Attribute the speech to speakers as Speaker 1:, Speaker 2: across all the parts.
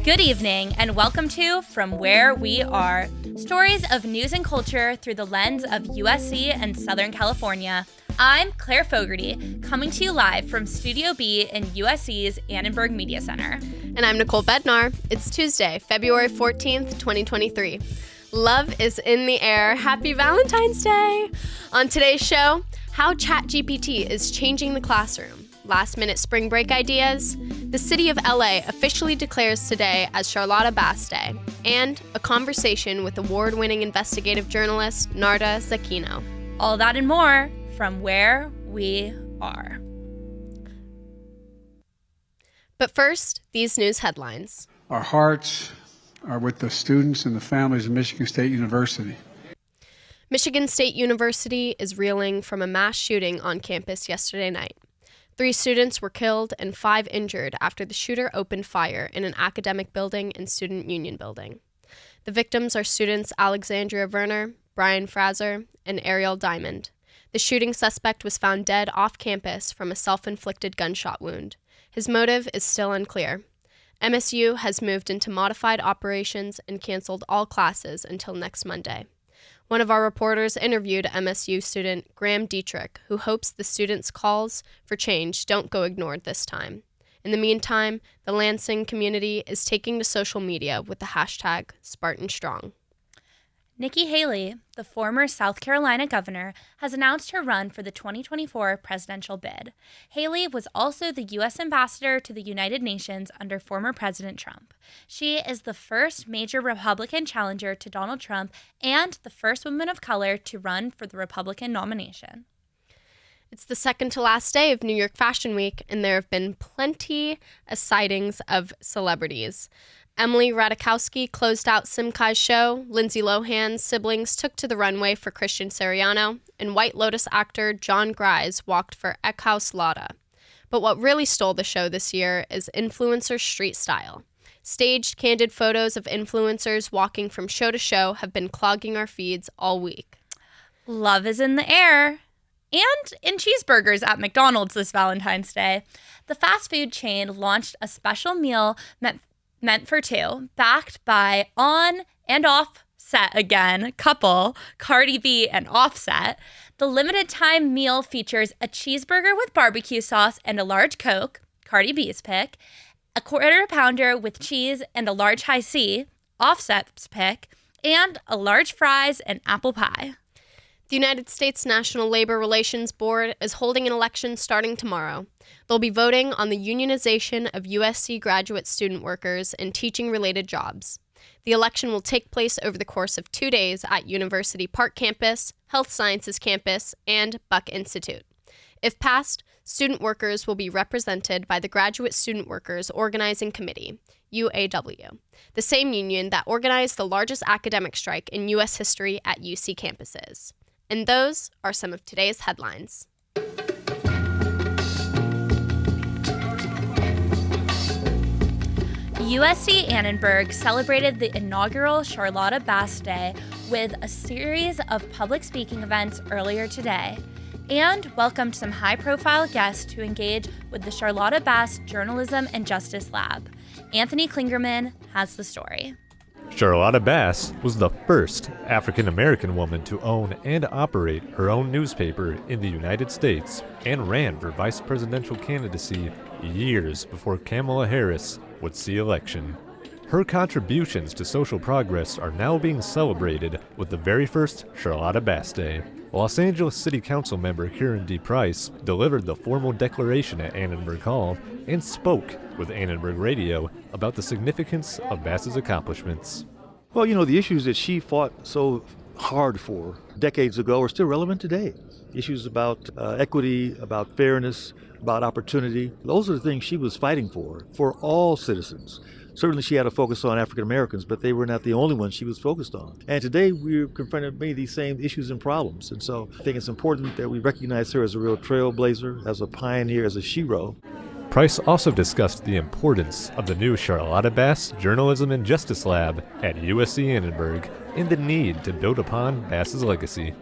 Speaker 1: Good evening, and welcome to From Where We Are, stories of news and culture through the lens of USC and Southern California. I'm Claire Fogarty, coming to you live from Studio B in USC's Annenberg Media Center.
Speaker 2: And I'm Nicole Bednar. It's Tuesday, February 14th, 2023. Love is in the air. Happy Valentine's Day! On today's show, how ChatGPT is changing the classroom, last-minute spring break ideas, the city of LA officially declares today as Charlotta Bass Day, and a conversation with award-winning investigative journalist Narda Zakino.
Speaker 1: All that and more from Where We Are.
Speaker 2: But first, these news headlines.
Speaker 3: Our hearts are with the students and the families of Michigan State University.
Speaker 2: Michigan State University is reeling from a mass shooting on campus yesterday night. 3 students were killed and 5 injured after the shooter opened fire in an academic building and student union building. The victims are students Alexandria Werner, Brian Fraser, and Ariel Diamond. The shooting suspect was found dead off campus from a self-inflicted gunshot wound. His motive is still unclear. MSU has moved into modified operations and canceled all classes until next Monday. One of our reporters interviewed MSU student Graham Dietrich, who hopes the students' calls for change don't go ignored this time. In the meantime, the Lansing community is taking to social media with the hashtag #SpartanStrong.
Speaker 1: Nikki Haley, the former South Carolina governor, has announced her run for the 2024 presidential bid. Haley was also the U.S. ambassador to the United Nations under former President Trump. She is the first major Republican challenger to Donald Trump and the first woman of color to run for the Republican nomination.
Speaker 2: It's the second to last day of New York Fashion Week, and there have been plenty of sightings of celebrities. Emily Ratajkowski closed out Simcai's show, Lindsay Lohan's siblings took to the runway for Christian Siriano, and White Lotus actor John Grise walked for Eckhouse Lotta. But what really stole the show this year is influencer street style. Staged, candid photos of influencers walking from show to show have been clogging our feeds all week.
Speaker 1: Love is in the air. And in cheeseburgers at McDonald's this Valentine's Day. The fast food chain launched a special meal meant for two, backed by on and offset again couple Cardi B and Offset. The limited time meal features a cheeseburger with barbecue sauce and a large Coke, Cardi B's pick, a quarter pounder with cheese and a large high C, Offset's pick, and a large fries and apple pie.
Speaker 2: The United States National Labor Relations Board is holding an election starting tomorrow. They'll be voting on the unionization of USC graduate student workers in teaching-related jobs. The election will take place over the course of 2 days at University Park Campus, Health Sciences Campus, and Buck Institute. If passed, student workers will be represented by the Graduate Student Workers Organizing Committee, UAW, the same union that organized the largest academic strike in U.S. history at UC campuses. And those are some of today's headlines.
Speaker 1: USC Annenberg celebrated the inaugural Charlotta Bass Day with a series of public speaking events earlier today and welcomed some high-profile guests to engage with the Charlotta Bass Journalism and Justice Lab. Anthony Klingerman has the story.
Speaker 4: Charlotta Bass was the first African-American woman to own and operate her own newspaper in the United States and ran for vice presidential candidacy years before Kamala Harris would see election. Her contributions to social progress are now being celebrated with the very first Charlotta Bass Day. Los Angeles City Council member Kieran D. Price delivered the formal declaration at Annenberg Hall and spoke with Annenberg Radio about the significance of Bass's accomplishments.
Speaker 5: Well, the issues that she fought so hard for decades ago are still relevant today. Issues about equity, about fairness, about opportunity. Those are the things she was fighting for all citizens. Certainly she had a focus on African Americans, but they were not the only ones she was focused on. And today we're confronted with many of these same issues and problems. And so I think it's important that we recognize her as a real trailblazer, as a pioneer, as a shero.
Speaker 4: Price also discussed the importance of the new Charlotta Bass Journalism and Justice Lab at USC Annenberg and the need to build upon Bass's legacy.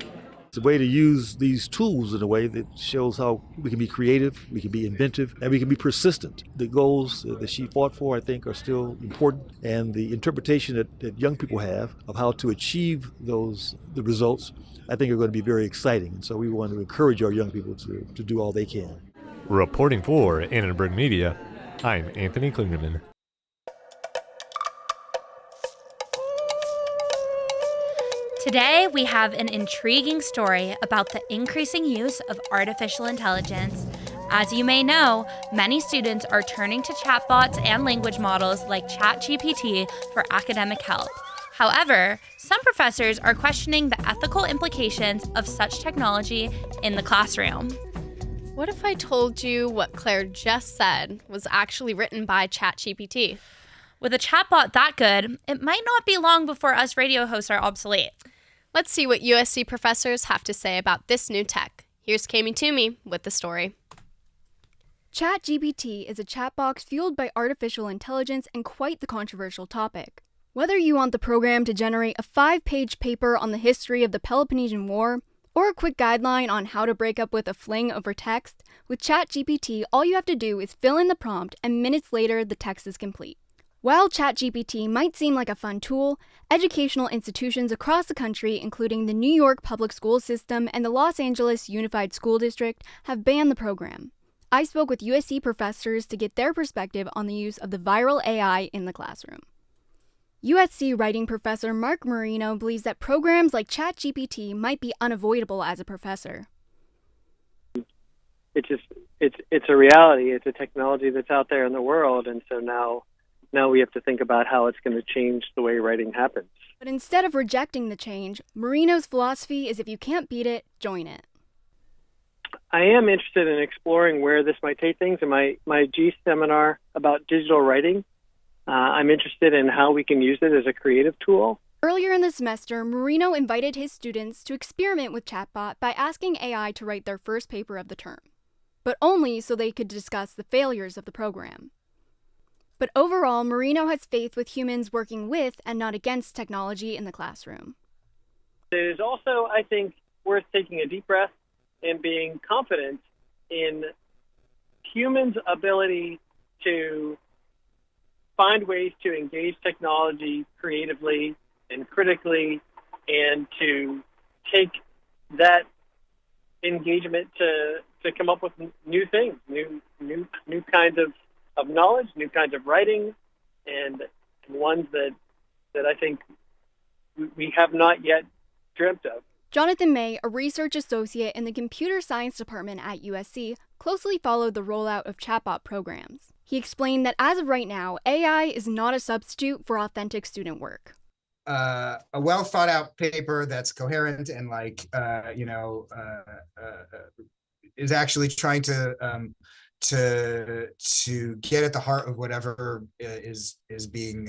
Speaker 5: It's a way to use these tools in a way that shows how we can be creative, we can be inventive, and we can be persistent. The goals that she fought for, I think, are still important, and the interpretation that young people have of how to achieve the results, I think are going to be very exciting. And so we want to encourage our young people to do all they can.
Speaker 4: Reporting for Annenberg Media, I'm Anthony Klingerman.
Speaker 1: Today, we have an intriguing story about the increasing use of artificial intelligence. As you may know, many students are turning to chatbots and language models like ChatGPT for academic help. However, some professors are questioning the ethical implications of such technology in the classroom.
Speaker 2: What if I told you what Claire just said was actually written by ChatGPT?
Speaker 1: With a chatbot that good, it might not be long before us radio hosts are obsolete.
Speaker 2: Let's see what USC professors have to say about this new tech. Here's Kami Toomey with the story.
Speaker 6: ChatGPT is a chat box fueled by artificial intelligence and quite the controversial topic. Whether you want the program to generate a 5-page paper on the history of the Peloponnesian War, or a quick guideline on how to break up with a fling over text, with ChatGPT all you have to do is fill in the prompt and minutes later the text is complete. While ChatGPT might seem like a fun tool, educational institutions across the country, including the New York Public School System and the Los Angeles Unified School District, have banned the program. I spoke with USC professors to get their perspective on the use of the viral AI in the classroom. USC writing professor Mark Marino believes that programs like ChatGPT might be unavoidable as a professor.
Speaker 7: It's a reality. It's a technology that's out there in the world, and so now we have to think about how it's going to change the way writing happens.
Speaker 6: But instead of rejecting the change, Marino's philosophy is if you can't beat it, join it.
Speaker 7: I am interested in exploring where this might take things. In my G seminar about digital writing, I'm interested in how we can use it as a creative tool.
Speaker 6: Earlier in the semester, Marino invited his students to experiment with chatbot by asking AI to write their first paper of the term, but only so they could discuss the failures of the program. But overall, Marino has faith with humans working with and not against technology in the classroom.
Speaker 7: It is also, I think, worth taking a deep breath and being confident in humans' ability to find ways to engage technology creatively and critically, and to take that engagement to come up with new things, new kinds of knowledge, new kinds of writing, and ones that I think we have not yet dreamt of.
Speaker 6: Jonathan May, a research associate in the computer science department at USC, closely followed the rollout of chatbot programs. He explained that as of right now, AI is not a substitute for authentic student work.
Speaker 8: A well thought out paper that's coherent and is actually trying to get at the heart of whatever is being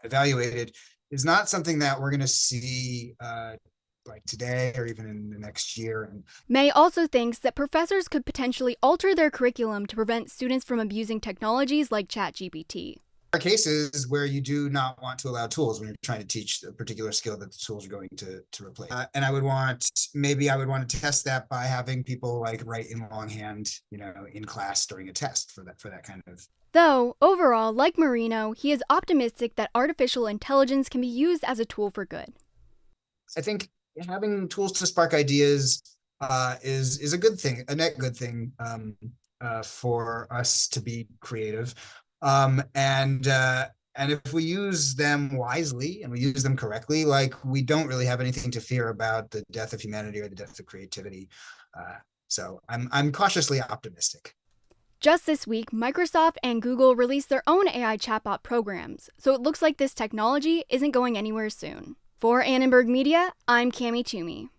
Speaker 8: evaluated is not something that we're going to see like today or even in the next year.
Speaker 6: May also thinks that professors could potentially alter their curriculum to prevent students from abusing technologies like ChatGPT.
Speaker 8: There are cases where you do not want to allow tools when you're trying to teach a particular skill that the tools are going to replace. And I would want to test that by having people like write in longhand, in class during a test for that kind of.
Speaker 6: Though, overall, like Marino, he is optimistic that artificial intelligence can be used as a tool for good.
Speaker 8: I think having tools to spark ideas is a good thing, a net good thing for us to be creative. And if we use them wisely and we use them correctly, we don't really have anything to fear about the death of humanity or the death of creativity. So I'm cautiously optimistic.
Speaker 6: Just this week, Microsoft and Google released their own AI chatbot programs, so it looks like this technology isn't going anywhere soon. For Annenberg Media, I'm Kami Toomey.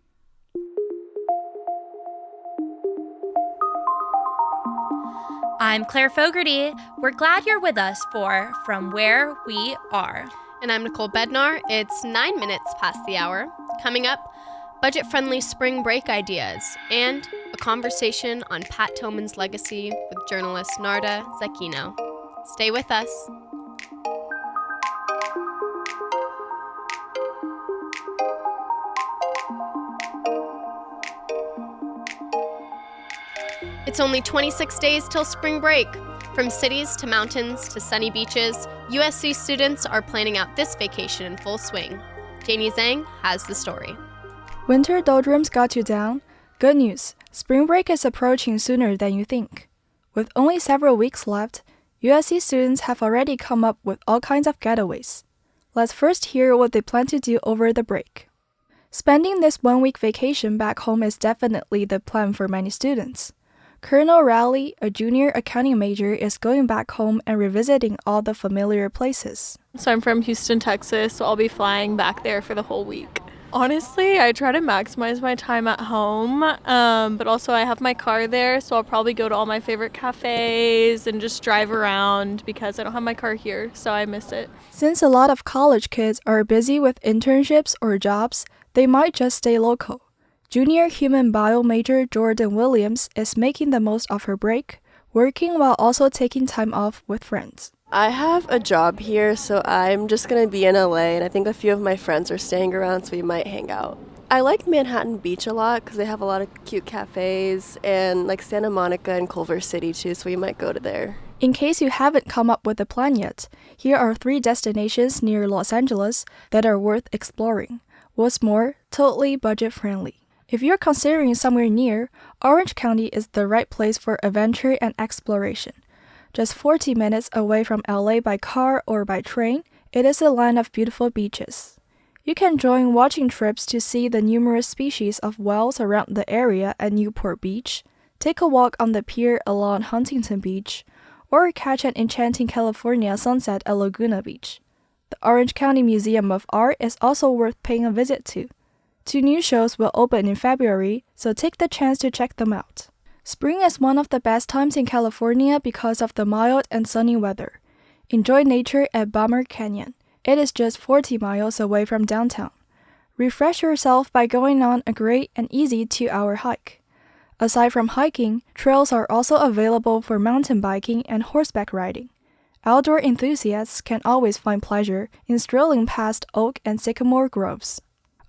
Speaker 1: I'm Claire Fogarty. We're glad you're with us for From Where We Are.
Speaker 2: And I'm Nicole Bednar. It's 9 minutes past the hour. Coming up, budget-friendly spring break ideas and a conversation on Pat Tillman's legacy with journalist Narda Zacchino. Stay with us. It's only 26 days till spring break. From cities to mountains to sunny beaches, USC students are planning out this vacation in full swing. Janie Zhang has the story.
Speaker 9: Winter doldrums got you down? Good news, spring break is approaching sooner than you think. With only several weeks left, USC students have already come up with all kinds of getaways. Let's first hear what they plan to do over the break. Spending this one-week vacation back home is definitely the plan for many students. Colonel Rowley, a junior accounting major, is going back home and revisiting all the familiar places.
Speaker 10: So I'm from Houston, Texas, so I'll be flying back there for the whole week. Honestly, I try to maximize my time at home, but also I have my car there, so I'll probably go to all my favorite cafes and just drive around because I don't have my car here, so I miss it.
Speaker 9: Since a lot of college kids are busy with internships or jobs, they might just stay local. Junior human bio major Jordan Williams is making the most of her break, working while also taking time off with friends.
Speaker 11: I have a job here, so I'm just going to be in LA, and I think a few of my friends are staying around, so we might hang out. I like Manhattan Beach a lot because they have a lot of cute cafes, and like Santa Monica and Culver City too, so we might go to there.
Speaker 9: In case you haven't come up with a plan yet, here are 3 destinations near Los Angeles that are worth exploring. What's more, totally budget-friendly. If you're considering somewhere near, Orange County is the right place for adventure and exploration. Just 40 minutes away from LA by car or by train, it is a line of beautiful beaches. You can join watching trips to see the numerous species of whales around the area at Newport Beach, take a walk on the pier along Huntington Beach, or catch an enchanting California sunset at Laguna Beach. The Orange County Museum of Art is also worth paying a visit to. 2 new shows will open in February, so take the chance to check them out. Spring is one of the best times in California because of the mild and sunny weather. Enjoy nature at Bomber Canyon. It is just 40 miles away from downtown. Refresh yourself by going on a great and easy 2-hour hike. Aside from hiking, trails are also available for mountain biking and horseback riding. Outdoor enthusiasts can always find pleasure in strolling past oak and sycamore groves.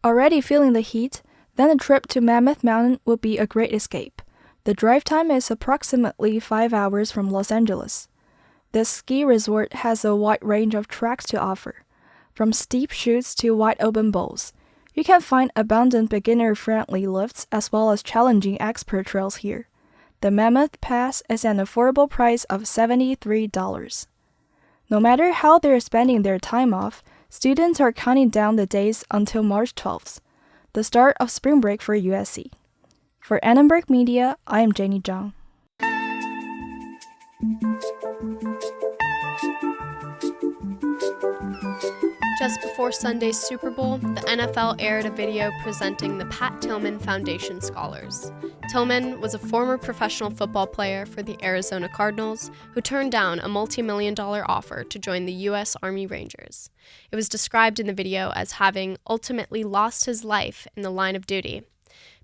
Speaker 9: Already feeling the heat, then a trip to Mammoth Mountain would be a great escape. The drive time is approximately 5 hours from Los Angeles. This ski resort has a wide range of tracks to offer, from steep chutes to wide open bowls. You can find abundant beginner-friendly lifts as well as challenging expert trails here. The Mammoth Pass is an affordable price of $73. No matter how they're spending their time off, students are counting down the days until March 12th, the start of spring break for USC. For Annenberg Media, I am Janie Zhang.
Speaker 2: Just before Sunday's Super Bowl, the NFL aired a video presenting the Pat Tillman Foundation Scholars. Tillman was a former professional football player for the Arizona Cardinals who turned down a multi-million-dollar offer to join the U.S. Army Rangers. It was described in the video as having ultimately lost his life in the line of duty.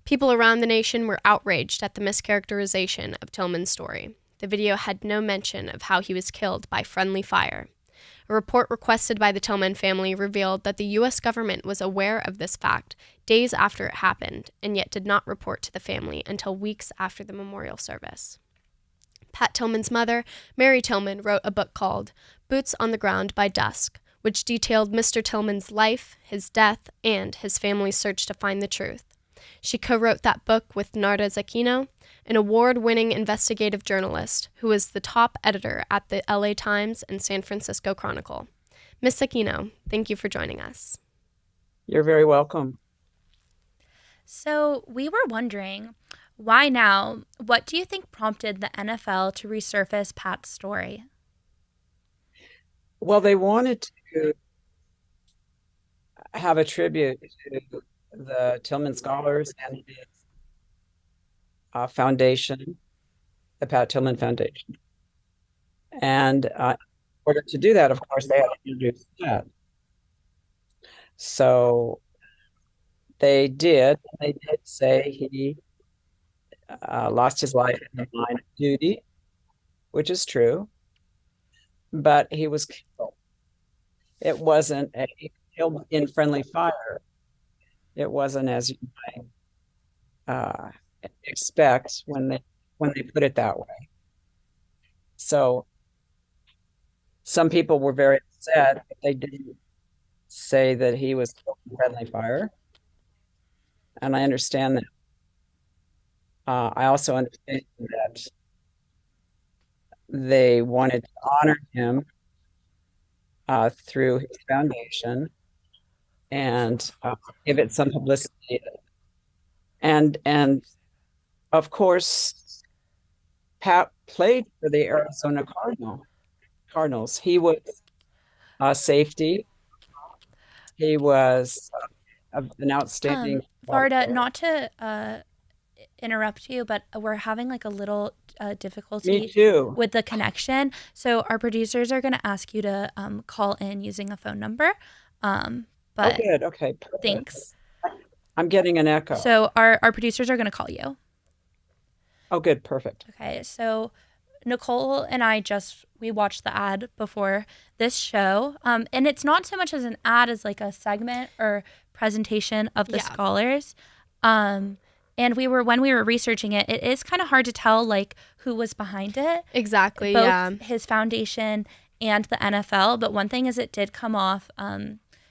Speaker 2: People around the nation were outraged at the mischaracterization of Tillman's story. The video had no mention of how he was killed by friendly fire. A report requested by the Tillman family revealed that the U.S. government was aware of this fact days after it happened, and yet did not report to the family until weeks after the memorial service. Pat Tillman's mother, Mary Tillman, wrote a book called Boots on the Ground by Dusk, which detailed Mr. Tillman's life, his death, and his family's search to find the truth. She co-wrote that book with Narda Zakino, an award-winning investigative journalist who was the top editor at the LA Times and San Francisco Chronicle. Ms. Zakino, thank you for joining us.
Speaker 12: You're very welcome.
Speaker 1: So we were wondering, why now? What do you think prompted the NFL to resurface Pat's story?
Speaker 12: Well, they wanted to have a tribute to the Tillman Scholars and his foundation, the Pat Tillman Foundation. And in order to do that, of course, they had to introduce Pat. So they did say he lost his life in the line of duty, which is true, but he was killed. It wasn't killed in friendly fire. It wasn't as you might expect when when they put it that way. So some people were very upset that they didn't say that he was killed in friendly fire. And I understand that. I also understand that they wanted to honor him through his foundation and give it some publicity. And of course, Pat played for the Arizona Cardinals. He was safety. He was an outstanding.
Speaker 1: Varda, not to interrupt you, but we're having like a little difficulty
Speaker 12: Me too.
Speaker 1: with the connection. So our producers are going to ask you to call in using a phone number. But
Speaker 12: good. Okay. Perfect.
Speaker 1: Thanks.
Speaker 12: I'm getting an echo.
Speaker 1: So our producers are going to call you.
Speaker 12: Oh, good. Perfect.
Speaker 1: Okay. So Nicole and I we watched the ad before this show. And it's not so much as an ad as like a segment or presentation of the scholars. And when we were researching it, it is kind of hard to tell like who was behind it.
Speaker 2: Exactly.
Speaker 1: Both his foundation and the NFL. But one thing is it did come off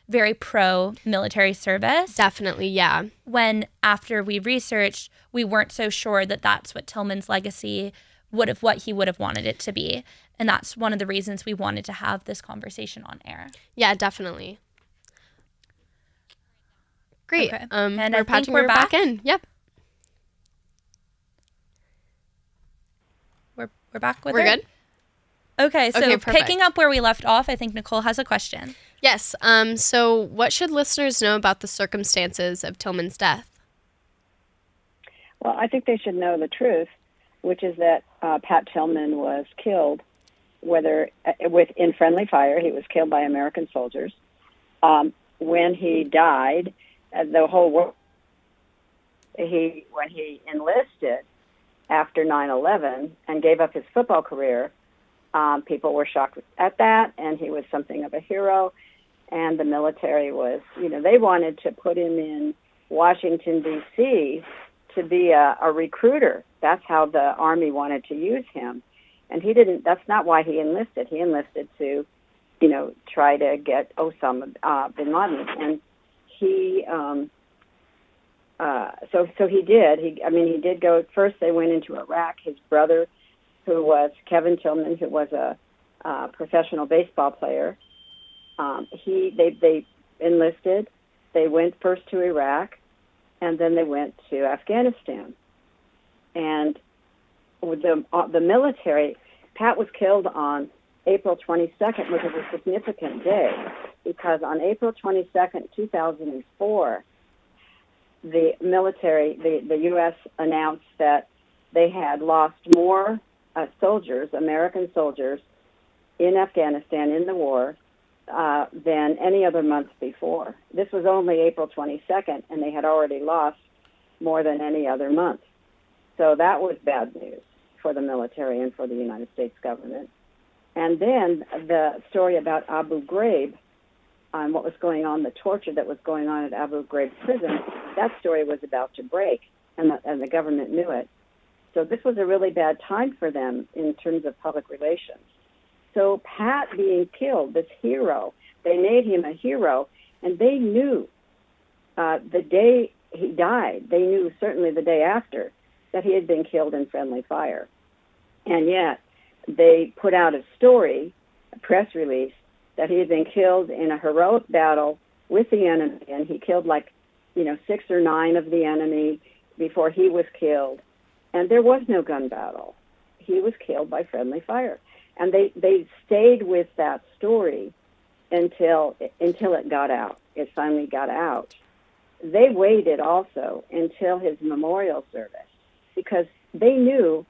Speaker 1: very pro military service.
Speaker 2: Definitely. Yeah.
Speaker 1: When after we researched, we weren't so sure that that's what Tillman's legacy what he would have wanted it to be. And that's one of the reasons we wanted to have this conversation on air.
Speaker 2: Yeah, definitely. Great.
Speaker 1: Okay.
Speaker 2: And we're patching her back in. Yep.
Speaker 1: We're back with
Speaker 2: We're
Speaker 1: her?
Speaker 2: good?
Speaker 1: Okay, so
Speaker 2: Okay, perfect.
Speaker 1: picking up where we left off, I think Nicole has a question.
Speaker 2: Yes. So what should listeners know about the circumstances of Tillman's death?
Speaker 13: Well, I think they should know the truth, which is that Pat Tillman was killed, in friendly fire. He was killed by American soldiers. When he died, the whole world, when he enlisted after 9/11 and gave up his football career, people were shocked at that, and he was something of a hero. And the military was, they wanted to put him in Washington, D.C. to be a recruiter. That's how the Army wanted to use him. And that's not why he enlisted. He enlisted to, try to get Osama bin Laden. And he, so he did. He did go, first they went into Iraq. His brother, who was Kevin Tillman, who was a professional baseball player, they enlisted. They went first to Iraq, and then they went to Afghanistan. And with the military, Pat was killed on April 22nd, which is a significant day, because on April 22nd, 2004, the military, the U.S. announced that they had lost more soldiers, American soldiers, in Afghanistan in the war than any other month before. This was only April 22nd, and they had already lost more than any other month. So that was bad news for the military and for the United States government. And then the story about Abu Ghraib, what was going on, the torture that was going on at Abu Ghraib prison, that story was about to break, and the government knew it. So this was a really bad time for them in terms of public relations. So Pat being killed, this hero, they made him a hero, and they knew the day he died, they knew certainly the day after, that he had been killed in friendly fire. And yet they put out a story, a press release, that he had been killed in a heroic battle with the enemy, and he killed 6 or 9 of the enemy before he was killed. And there was no gun battle. He was killed by friendly fire. And they stayed with that story until it got out. It finally got out. They waited also until his memorial service, because they knew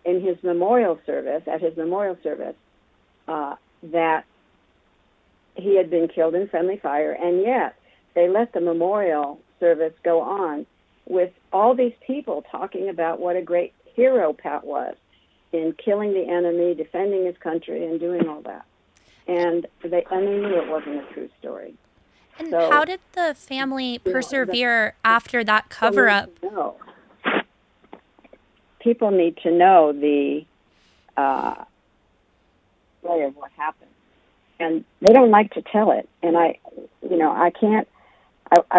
Speaker 13: at his memorial service, that he had been killed in friendly fire, and yet they let the memorial service go on with all these people talking about what a great hero Pat was in killing the enemy, defending his country, and doing all that. And they knew it wasn't a true story.
Speaker 1: And how did the family persevere after that cover-up?
Speaker 13: people need to know the story of what happened, and they don't like to tell it. And I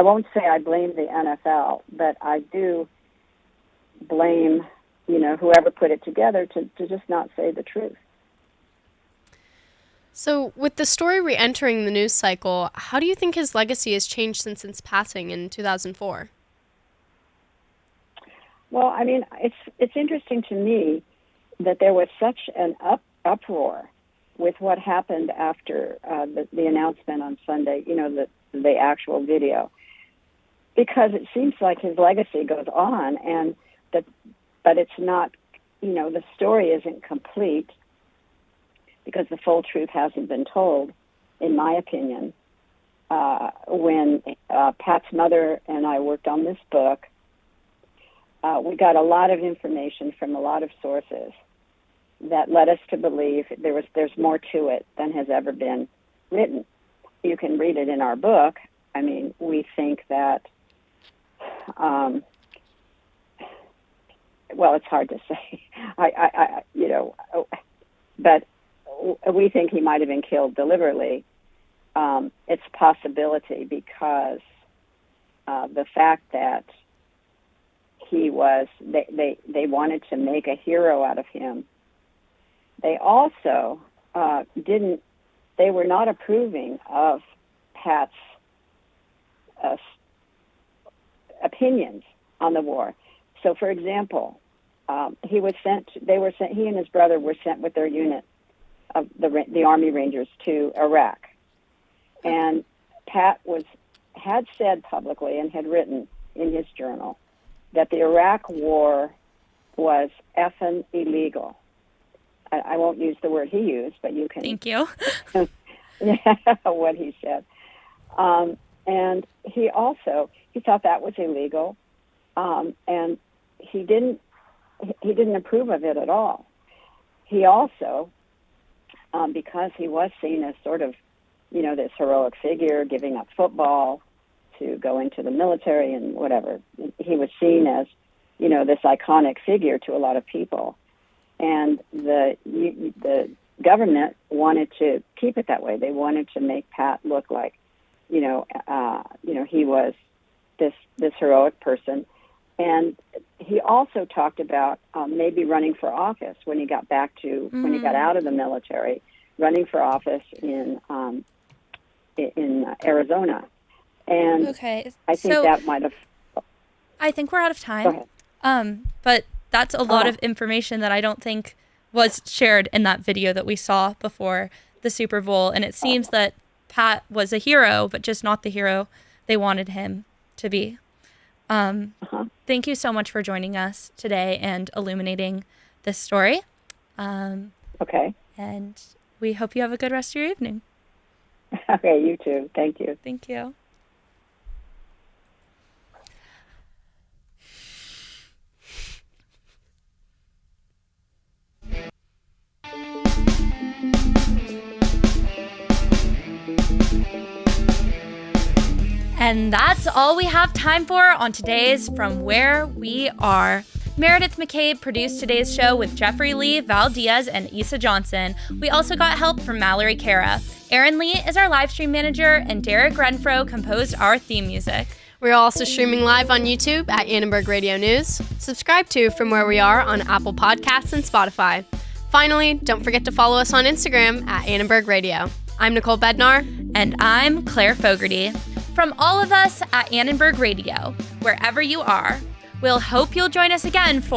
Speaker 13: won't say I blame the NFL, but I do blame, whoever put it together to just not say the truth.
Speaker 2: So, with the story re-entering the news cycle, how do you think his legacy has changed since his passing in 2004?
Speaker 13: Well, I mean, it's interesting to me that there was such an uproar with what happened after the announcement on Sunday, the actual video, because it seems like his legacy goes on, but it's not, the story isn't complete because the full truth hasn't been told, in my opinion. When Pat's mother and I worked on this book, we got a lot of information from a lot of sources that led us to believe there's more to it than has ever been written. You can read it in our book. I mean, we think that, well, it's hard to say. But we think he might have been killed deliberately. It's a possibility because the fact that he was, they wanted to make a hero out of him. They also they were not approving of Pat's opinions on the war. So, for example, he and his brother were sent with their unit of the Army Rangers to Iraq. And Pat had said publicly and had written in his journal that the Iraq war was effing illegal. I won't use the word he used, but you can.
Speaker 1: Thank you.
Speaker 13: What he said. And he thought that was illegal, and he didn't approve of it at all. He also, because he was seen as sort of, this heroic figure giving up football to go into the military and whatever, he was seen as, this iconic figure to a lot of people. And the government wanted to keep it that way. They wanted to make Pat look like, he was this heroic person. And he also talked about maybe running for office when he got when he got out of the military, running for office in Arizona. And
Speaker 1: okay,
Speaker 13: I think that might have.
Speaker 1: I think we're out of time.
Speaker 13: Go ahead.
Speaker 1: But that's a lot of information that I don't think was shared in that video that we saw before the Super Bowl. And it seems that Pat was a hero, but just not the hero they wanted him to be. Thank you so much for joining us today and illuminating this story.
Speaker 13: Okay.
Speaker 1: And we hope you have a good rest of your evening.
Speaker 13: Okay, you too. Thank you.
Speaker 1: Thank you. And that's all we have time for on today's From Where We Are. Meredith McCabe produced today's show with Jeffrey Lee, Val Diaz, and Issa Johnson. We also got help from Mallory Cara. Aaron Lee is our live stream manager, and Derek Renfro composed our theme music.
Speaker 2: We're also streaming live on YouTube at Annenberg Radio News. Subscribe to From Where We Are on Apple Podcasts and Spotify. Finally, don't forget to follow us on Instagram at Annenberg Radio. I'm Nicole Bednar.
Speaker 1: And I'm Claire Fogarty. From all of us at Annenberg Radio, wherever you are, we'll hope you'll join us again for